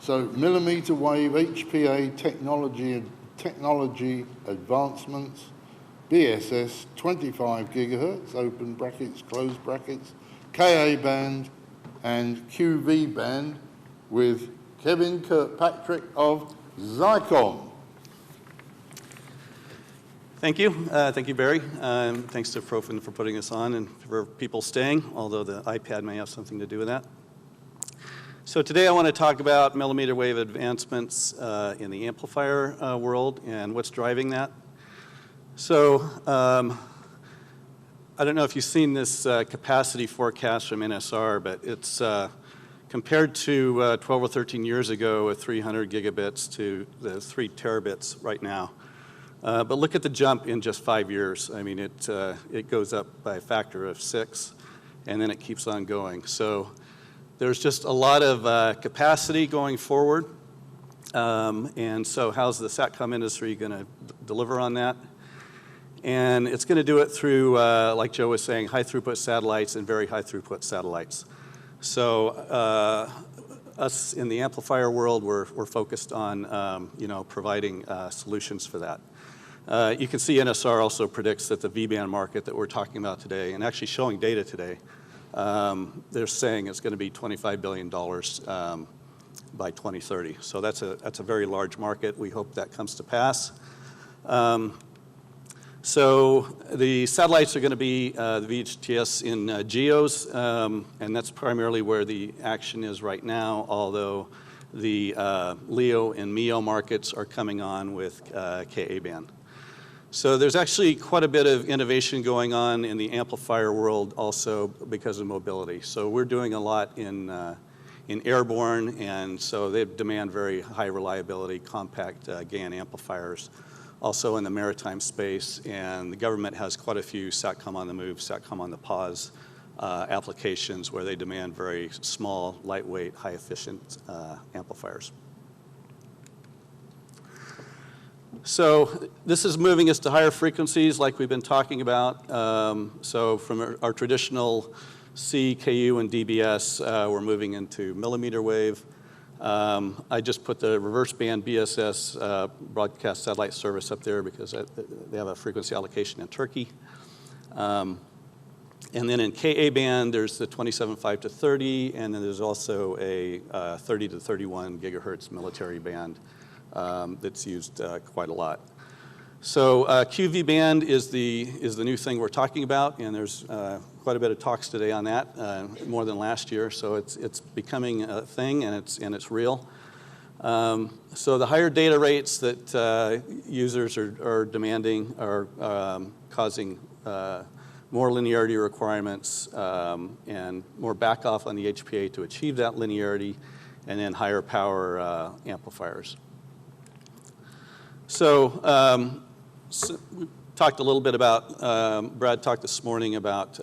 So millimeter wave HPA technology advancements, BSS 25 gigahertz, open brackets, closed brackets, Ka band and QV band with Kevin Kirkpatrick of Xicom. Thank you. Thank you, Barry. Thanks to Profin for putting us on and for people staying, although the iPad may have something to do with that. So today I want to talk about millimeter wave advancements in the amplifier world and what's driving that. So I don't know if you've seen this capacity forecast from NSR, but it's compared to 12 or 13 years ago with 300 gigabits to the 3 terabits right now. But look at the jump in just 5 years. I mean, it goes up by a factor of 6, and then it keeps on going. So there's just a lot of capacity going forward. And so how's the Satcom industry going to deliver on that? And it's going to do it through, like Joe was saying, high throughput satellites and very high throughput satellites. So us in the amplifier world, we're focused on providing solutions for that. You can see NSR also predicts that the V-band market that we're talking about today, and actually showing data today, they're saying it's going to be $25 billion by 2030. So that's a very large market. We hope that comes to pass. So the satellites are going to be the VHTS in GEOs, and that's primarily where the action is right now, although the LEO and MEO markets are coming on with Ka band. So there's actually quite a bit of innovation going on in the amplifier world also because of mobility. So we're doing a lot in airborne, and so they demand very high reliability, compact GaN amplifiers. Also in the maritime space, and the government has quite a few Satcom on the move, Satcom on the pause applications where they demand very small, lightweight, high efficient amplifiers. So this is moving us to higher frequencies like we've been talking about. So from our traditional C, KU, and DBS, we're moving into millimeter wave. I just put the reverse band BSS broadcast satellite service up there because they have a frequency allocation in Turkey. And then in Ka band, there's the 27.5 to 30, and then there's also a 30 to 31 gigahertz military band that's used quite a lot. So QV band is the new thing we're talking about, and there's quite a bit of talks today on that, more than last year. So it's becoming a thing, and it's real. So the higher data rates that users are demanding are causing more linearity requirements and more back off on the HPA to achieve that linearity, and then higher power amplifiers. So we talked a little bit about, Brad talked this morning about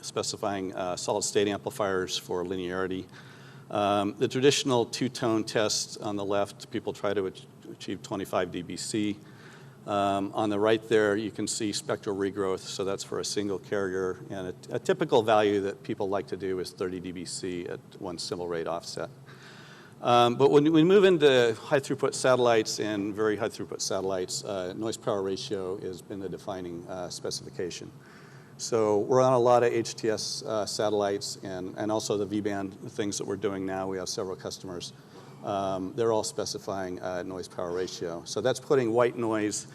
specifying solid state amplifiers for linearity. The traditional two-tone test on the left, people try to achieve 25 dBc. On the right there, you can see spectral regrowth, so that's for a single carrier, and a typical value that people like to do is 30 dBc at one symbol rate offset. But when we move into high throughput satellites and very high throughput satellites, noise power ratio has been the defining specification. So we're on a lot of HTS satellites and also the V-band things that we're doing now. We have several customers. They're all specifying noise power ratio. So that's putting white noise.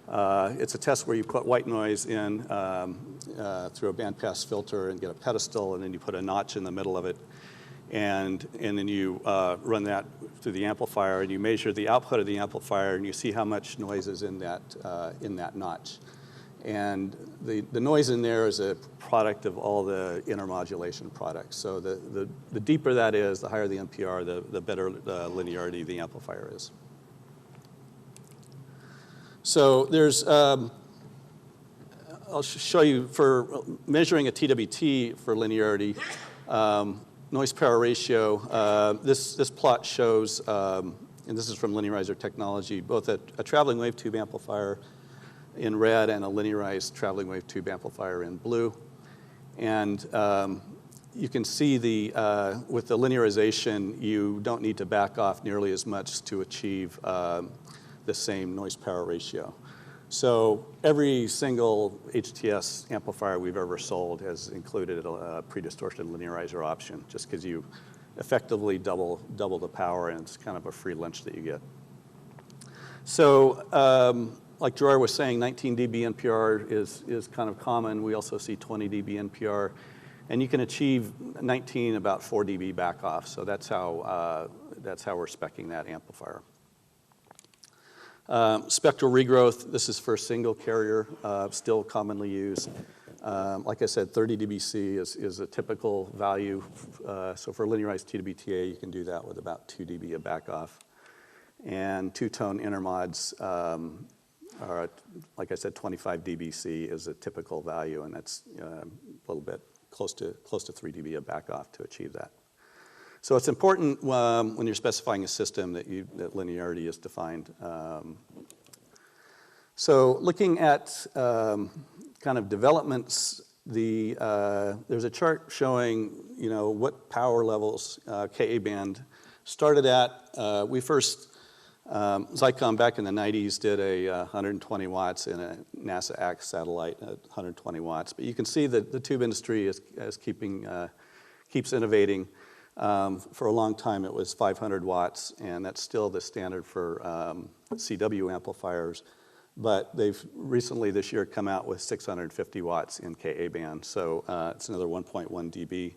It's a test where you put white noise in through a bandpass filter and get a pedestal, and then you put a notch in the middle of it. And then you run that through the amplifier, and you measure the output of the amplifier, and you see how much noise is in that notch. And the noise in there is a product of all the intermodulation products. So the deeper that is, the higher the NPR, the better linearity the amplifier is. So there's, I'll show you for measuring a TWT for linearity, noise power ratio. This plot shows, and this is from Linearizer Technology, both a traveling wave tube amplifier in red and a linearized traveling wave tube amplifier in blue. And you can see with the linearization, you don't need to back off nearly as much to achieve the same noise power ratio. So every single HTS amplifier we've ever sold has included a pre-distortion linearizer option, just because you effectively double the power, and it's kind of a free lunch that you get. So like Gerard was saying, 19 dB NPR is kind of common. We also see 20 dB NPR. And you can achieve 19 about 4 dB back off. So that's how we're speccing that amplifier. Spectral regrowth, this is for a single carrier, still commonly used. Like I said, 30 dBc is a typical value. So for linearized TWTA, you can do that with about 2 dB of back off. And two-tone intermods are, like I said, 25 dBc is a typical value, and that's a little bit close to 3 dB of back off to achieve that. So it's important when you're specifying a system that linearity is defined. So looking at kind of developments, there's a chart showing what power levels Ka band started at. We first Xicom back in the 90s did a 120 watts in a NASA ACT satellite at 120 watts. But you can see that the tube industry keeps innovating. For a long time, it was 500 watts, and that's still the standard for CW amplifiers. But they've recently this year come out with 650 watts in Ka band. So it's another 1.1 dB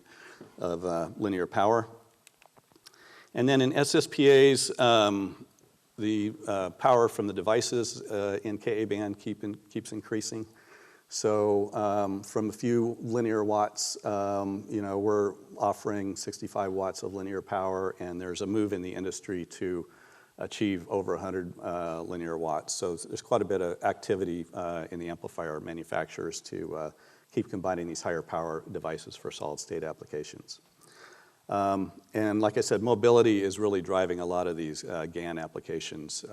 of linear power. And then in SSPAs, the power from the devices in Ka band keeps increasing. So from a few linear watts, we're offering 65 watts of linear power, and there's a move in the industry to achieve over 100 linear watts. So there's quite a bit of activity in the amplifier manufacturers to keep combining these higher power devices for solid state applications. And like I said, mobility is really driving a lot of these GaN applications,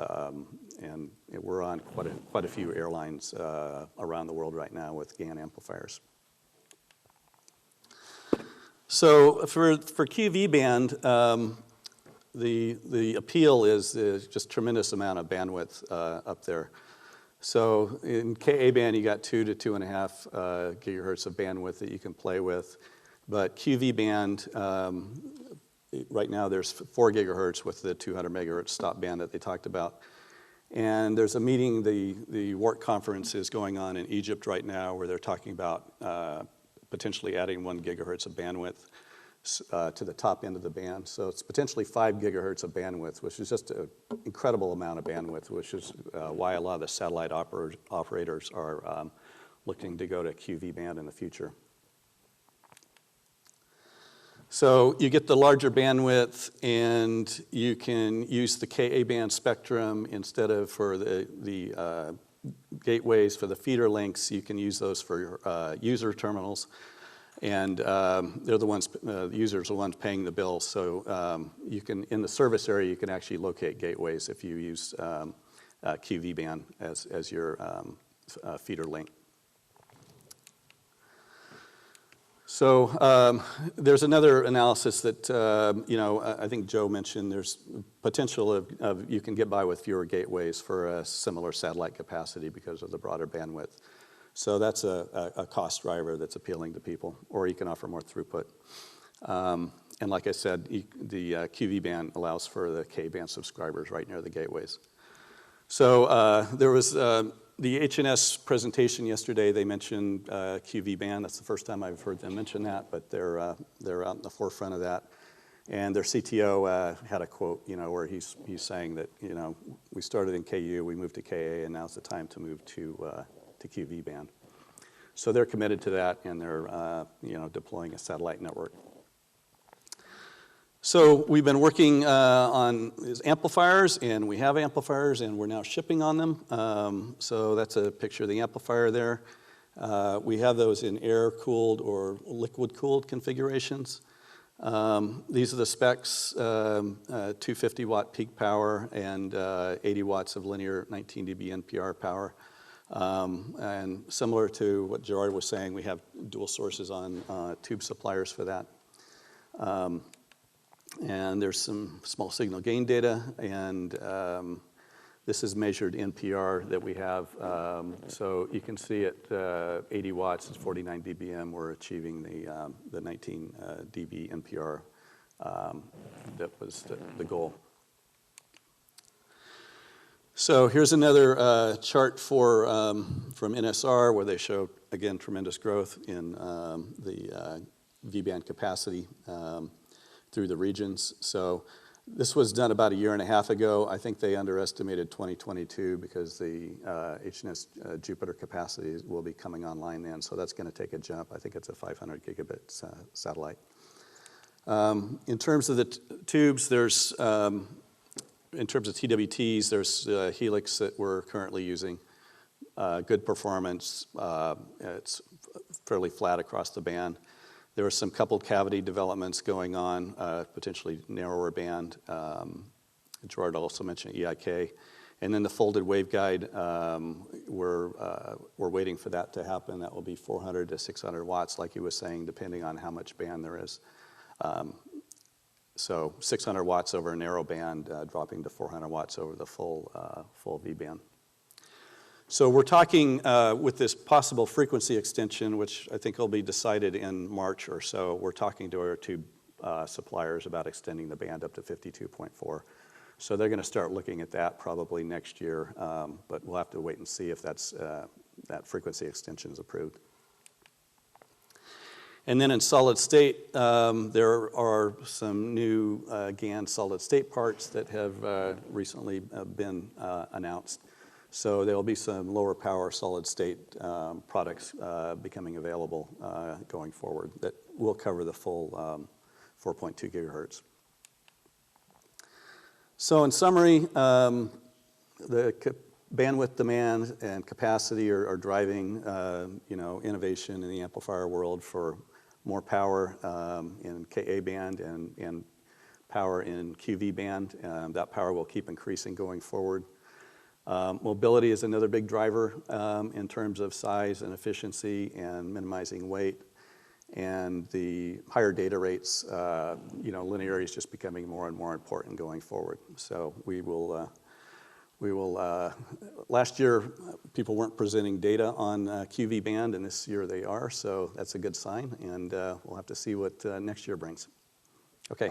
and we're on quite a few airlines around the world right now with GaN amplifiers. So for QV band, the appeal is just tremendous amount of bandwidth up there. So in Ka band, you got 2 to 2.5 gigahertz of bandwidth that you can play with. But QV band, right now there's 4 gigahertz with the 200 megahertz stop band that they talked about. And there's a meeting, the WART conference is going on in Egypt right now, where they're talking about potentially adding 1 gigahertz of bandwidth to the top end of the band. So it's potentially 5 gigahertz of bandwidth, which is just an incredible amount of bandwidth, which is why a lot of the satellite operators are looking to go to QV band in the future. So you get the larger bandwidth, and you can use the Ka band spectrum instead of for the gateways for the feeder links. You can use those for your user terminals, and they're the ones, the users are the ones paying the bill. So you can, in the service area, you can actually locate gateways if you use QV band as your feeder link. So there's another analysis that, I think Joe mentioned. There's potential of you can get by with fewer gateways for a similar satellite capacity because of the broader bandwidth. So that's a cost driver that's appealing to people, or you can offer more throughput. And like I said, the QV band allows for the K band subscribers right near the gateways. So there was the HNS presentation yesterday. They mentioned QV band. That's the first time I've heard them mention that, but they're out in the forefront of that. And their CTO had a quote, where he's saying that, we started in KU, we moved to KA, and now's the time to move to QV band. So they're committed to that, and they're deploying a satellite network. So we've been working on these amplifiers, and we have amplifiers, and we're now shipping on them. So that's a picture of the amplifier there. We have those in air-cooled or liquid-cooled configurations. These are the specs, 250 watt peak power and 80 watts of linear 19 dB NPR power. And similar to what Gerard was saying, we have dual sources on tube suppliers for that. And there's some small signal gain data, and this is measured NPR that we have. So you can see at 80 watts, it's 49 dBm, we're achieving the 19 dB NPR that was the goal. So here's another chart from NSR where they show, again, tremendous growth in the V-band capacity through the regions. So this was done about a year and a half ago. I think they underestimated 2022 because the HNS Jupiter capacity will be coming online then. So that's going to take a jump. I think it's a 500 gigabit satellite. In terms of the tubes, there's in terms of TWTs, there's Helix that we're currently using. Good performance. It's fairly flat across the band. There are some coupled cavity developments going on, potentially narrower band. Gerard also mentioned EIK. And then the folded waveguide, we're waiting for that to happen. That will be 400 to 600 watts, like he was saying, depending on how much band there is. So 600 watts over a narrow band, dropping to 400 watts over the full V band. So we're talking with this possible frequency extension, which I think will be decided in March or so. We're talking to our tube suppliers about extending the band up to 52.4. So they're going to start looking at that probably next year, but we'll have to wait and see if that frequency extension is approved. And then in solid state, there are some new GaN solid state parts that have recently been announced. So there will be some lower power solid state products becoming available going forward that will cover the full 4.2 gigahertz. So in summary, the bandwidth demand and capacity are driving innovation in the amplifier world for more power in Ka band and power in QV band. That power will keep increasing going forward. Mobility is another big driver in terms of size and efficiency and minimizing weight. And the higher data rates, linearity is just becoming more and more important going forward. So we will, last year people weren't presenting data on QV band, and this year they are, so that's a good sign, and we'll have to see what next year brings. Okay.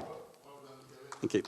Thank you.